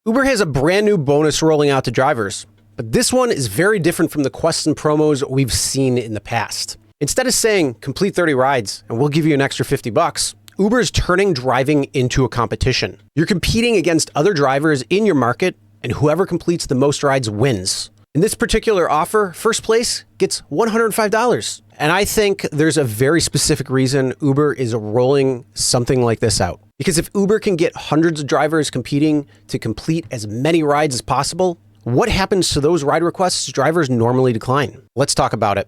Uber has a brand new bonus rolling out to drivers, but this one is very different from the quests and promos we've seen in the past. Instead of saying, complete 30 rides and we'll give you an extra $50, Uber is turning driving into a competition. You're competing against other drivers in your market, and whoever completes the most rides wins. In this particular offer, first place gets $105. And I think there's a very specific reason Uber is rolling something like this out. Because if Uber can get hundreds of drivers competing to complete as many rides as possible, what happens to those ride requests drivers normally decline? Let's talk about it.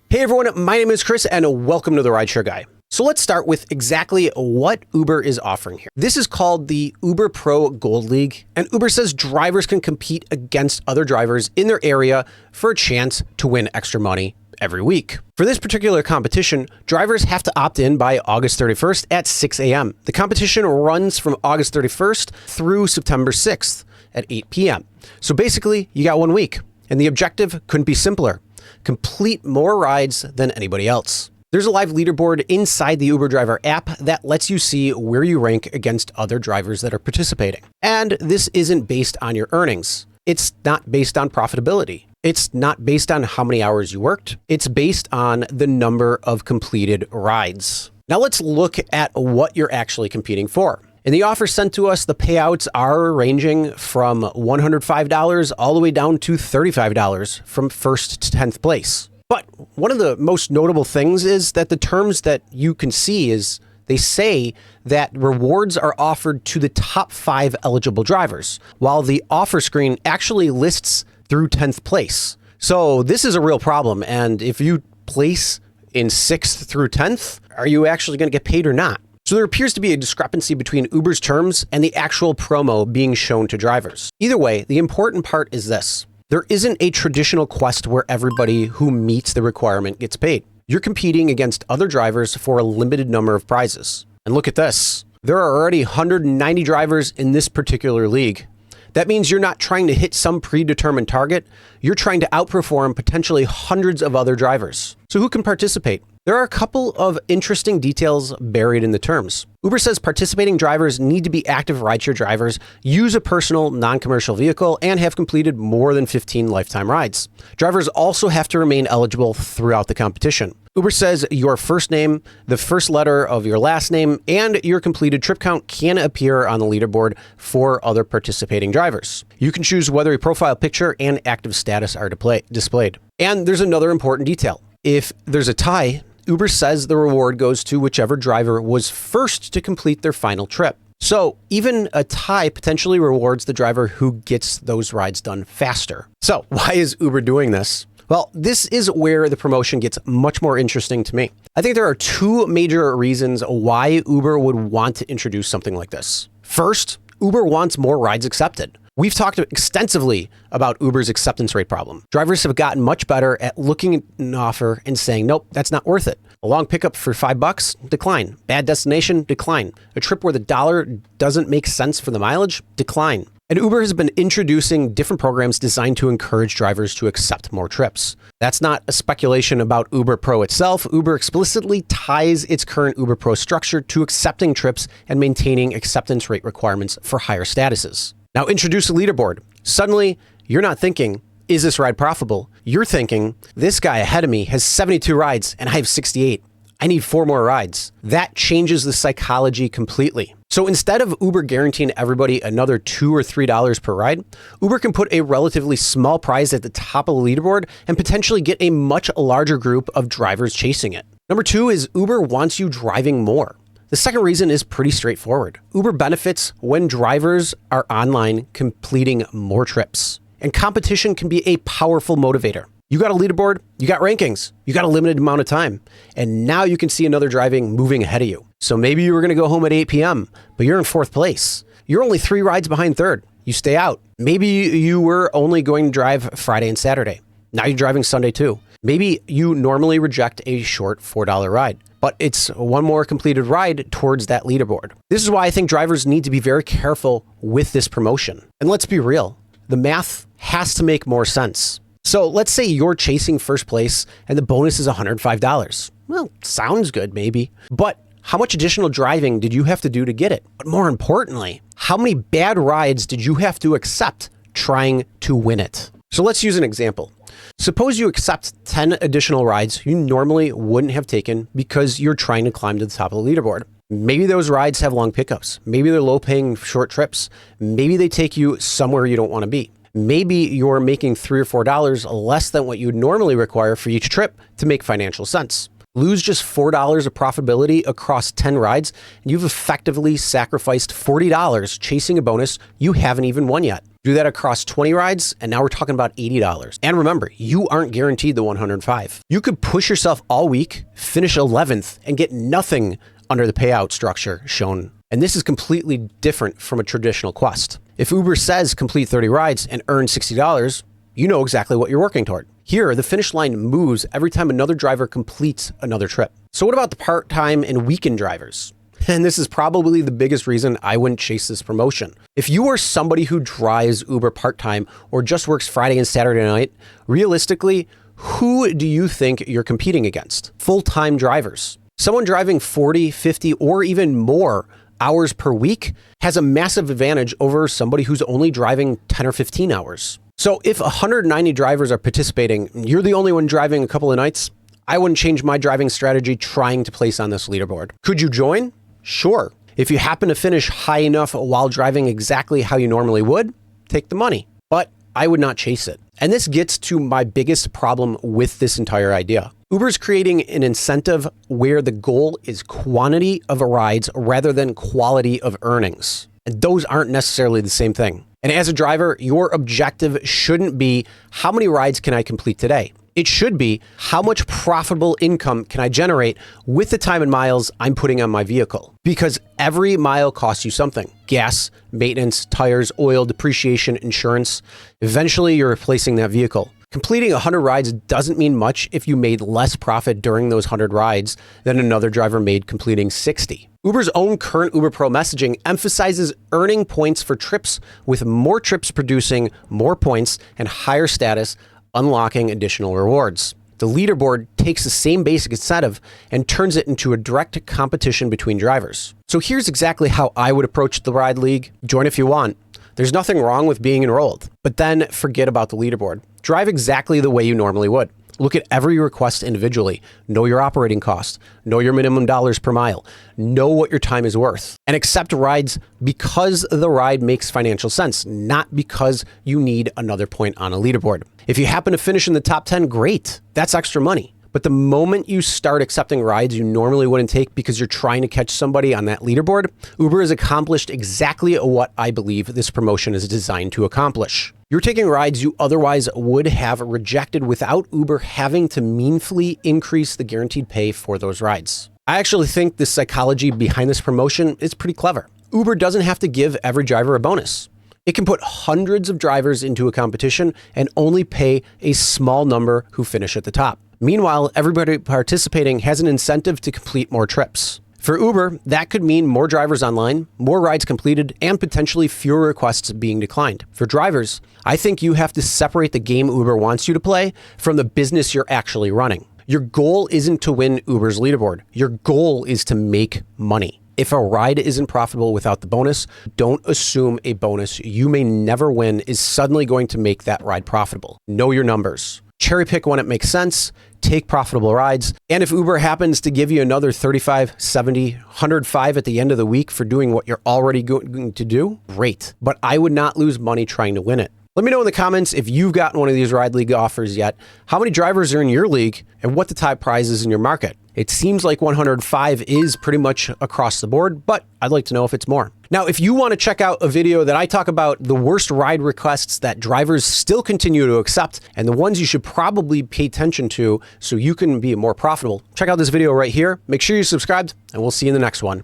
Hey everyone, my name is Chris and welcome to the Rideshare Guy. So let's start with exactly what Uber is offering here. This is called the Uber Pro Gold League, and Uber says drivers can compete against other drivers in their area for a chance to win extra money every week. For this particular competition, drivers have to opt in by August 31st at 6 a.m. The competition runs from August 31st through September 6th at 8 p.m. So basically, you got 1 week, and the objective couldn't be simpler. Complete more rides than anybody else. There's a live leaderboard inside the Uber Driver app that lets you see where you rank against other drivers that are participating. And this isn't based on your earnings. It's not based on profitability. It's not based on how many hours you worked. It's based on the number of completed rides. Now let's look at what you're actually competing for. In the offer sent to us, the payouts are ranging from $105 all the way down to $35 from 1st to 10th place. But one of the most notable things is that the terms that you can see is they say that rewards are offered to the top 5 eligible drivers, while the offer screen actually lists through 10th place. So this is a real problem. And if you place in 6th through 10th, are you actually going to get paid or not? So there appears to be a discrepancy between Uber's terms and the actual promo being shown to drivers. Either way, the important part is this. There isn't a traditional quest where everybody who meets the requirement gets paid. You're competing against other drivers for a limited number of prizes. And look at this. There are already 190 drivers in this particular league. That means you're not trying to hit some predetermined target. You're trying to outperform potentially hundreds of other drivers. So who can participate? There are a couple of interesting details buried in the terms. Uber says participating drivers need to be active rideshare drivers, use a personal, non-commercial vehicle, and have completed more than 15 lifetime rides. Drivers also have to remain eligible throughout the competition. Uber says your first name, the first letter of your last name, and your completed trip count can appear on the leaderboard for other participating drivers. You can choose whether a profile picture and active status are displayed. And there's another important detail. If there's a tie, Uber says the reward goes to whichever driver was first to complete their final trip. So even a tie potentially rewards the driver who gets those rides done faster. So why is Uber doing this? Well, this is where the promotion gets much more interesting to me. I think there are 2 major reasons why Uber would want to introduce something like this. First, Uber wants more rides accepted. We've talked extensively about Uber's acceptance rate problem. Drivers have gotten much better at looking at an offer and saying, nope, that's not worth it. A long pickup for $5, decline. Bad destination, decline. A trip where the dollar doesn't make sense for the mileage, decline. And Uber has been introducing different programs designed to encourage drivers to accept more trips. That's not a speculation about Uber Pro itself. Uber explicitly ties its current Uber Pro structure to accepting trips and maintaining acceptance rate requirements for higher statuses. Now introduce a leaderboard. Suddenly, you're not thinking, is this ride profitable? You're thinking, this guy ahead of me has 72 rides and I have 68. I need 4 more rides. That changes the psychology completely. So instead of Uber guaranteeing everybody another $2 or $3 per ride, Uber can put a relatively small prize at the top of the leaderboard and potentially get a much larger group of drivers chasing it. Number 2 is Uber wants you driving more. The second reason is pretty straightforward. Uber benefits when drivers are online completing more trips. And competition can be a powerful motivator. You got a leaderboard, you got rankings, you got a limited amount of time, and now you can see another driving moving ahead of you. So maybe you were going to go home at 8 p.m., but you're in 4th place. You're only 3 rides behind 3rd. You stay out. Maybe you were only going to drive Friday and Saturday. Now you're driving Sunday too. Maybe you normally reject a short $4 ride, but it's 1 more completed ride towards that leaderboard. This is why I think drivers need to be very careful with this promotion. And let's be real, the math has to make more sense. So let's say you're chasing first place and the bonus is $105. Well, sounds good maybe, but How much additional driving did you have to do to get it? But more importantly, how many bad rides did you have to accept trying to win it? So let's use an example. Suppose you accept 10 additional rides you normally wouldn't have taken because you're trying to climb to the top of the leaderboard. Maybe those rides have long pickups. Maybe they're low-paying short trips. Maybe they take you somewhere you don't want to be. Maybe you're making $3 or $4 less than what you would normally require for each trip to make financial sense. Lose just $4 of profitability across 10 rides, and you've effectively sacrificed $40 chasing a bonus you haven't even won yet. Do that across 20 rides, and now we're talking about $80. And remember, you aren't guaranteed the 105. You could push yourself all week, finish 11th, and get nothing under the payout structure shown. And this is completely different from a traditional quest. If Uber says complete 30 rides and earn $60, you know exactly what you're working toward. Here, the finish line moves every time another driver completes another trip. So what about the part-time and weekend drivers? And this is probably the biggest reason I wouldn't chase this promotion. If you are somebody who drives Uber part-time or just works Friday and Saturday night, realistically, who do you think you're competing against? Full-time drivers. Someone driving 40, 50, or even more hours per week has a massive advantage over somebody who's only driving 10 or 15 hours. So if 190 drivers are participating, you're the only one driving a couple of nights, I wouldn't change my driving strategy trying to place on this leaderboard. Could you join? Sure. If you happen to finish high enough while driving exactly how you normally would, take the money. But I would not chase it. And this gets to my biggest problem with this entire idea. Uber's creating an incentive where the goal is quantity of rides rather than quality of earnings. And those aren't necessarily the same thing. And as a driver, your objective shouldn't be how many rides can I complete today? It should be how much profitable income can I generate with the time and miles I'm putting on my vehicle? Because every mile costs you something. Gas, maintenance, tires, oil, depreciation, insurance. Eventually, you're replacing that vehicle. Completing 100 rides doesn't mean much if you made less profit during those 100 rides than another driver made completing 60. Uber's own current Uber Pro messaging emphasizes earning points for trips, with more trips producing more points and higher status, unlocking additional rewards. The leaderboard takes the same basic incentive and turns it into a direct competition between drivers. So here's exactly how I would approach the Ride League. Join if you want. There's nothing wrong with being enrolled, but then forget about the leaderboard. Drive exactly the way you normally would. Look at every request individually. Know your operating costs. Know your minimum dollars per mile. Know what your time is worth. And accept rides because the ride makes financial sense, not because you need another point on a leaderboard. If you happen to finish in the top 10, great. That's extra money. But the moment you start accepting rides you normally wouldn't take because you're trying to catch somebody on that leaderboard, Uber has accomplished exactly what I believe this promotion is designed to accomplish. You're taking rides you otherwise would have rejected without Uber having to meaningfully increase the guaranteed pay for those rides. I actually think the psychology behind this promotion is pretty clever. Uber doesn't have to give every driver a bonus. It can put hundreds of drivers into a competition and only pay a small number who finish at the top. Meanwhile, everybody participating has an incentive to complete more trips. For Uber, that could mean more drivers online, more rides completed, and potentially fewer requests being declined. For drivers, I think you have to separate the game Uber wants you to play from the business you're actually running. Your goal isn't to win Uber's leaderboard. Your goal is to make money. If a ride isn't profitable without the bonus, don't assume a bonus you may never win is suddenly going to make that ride profitable. Know your numbers. Cherry pick when it makes sense, take profitable rides, and if Uber happens to give you another 35, 70, 105 at the end of the week for doing what you're already going to do, great. But I would not lose money trying to win it. Let me know in the comments if you've gotten one of these Ride League offers yet, how many drivers are in your league, and what the top prize is in your market. It seems like 105 is pretty much across the board, but I'd like to know if it's more. Now, if you want to check out a video that I talk about the worst ride requests that drivers still continue to accept and the ones you should probably pay attention to so you can be more profitable, check out this video right here. Make sure you're subscribed, and we'll see you in the next one.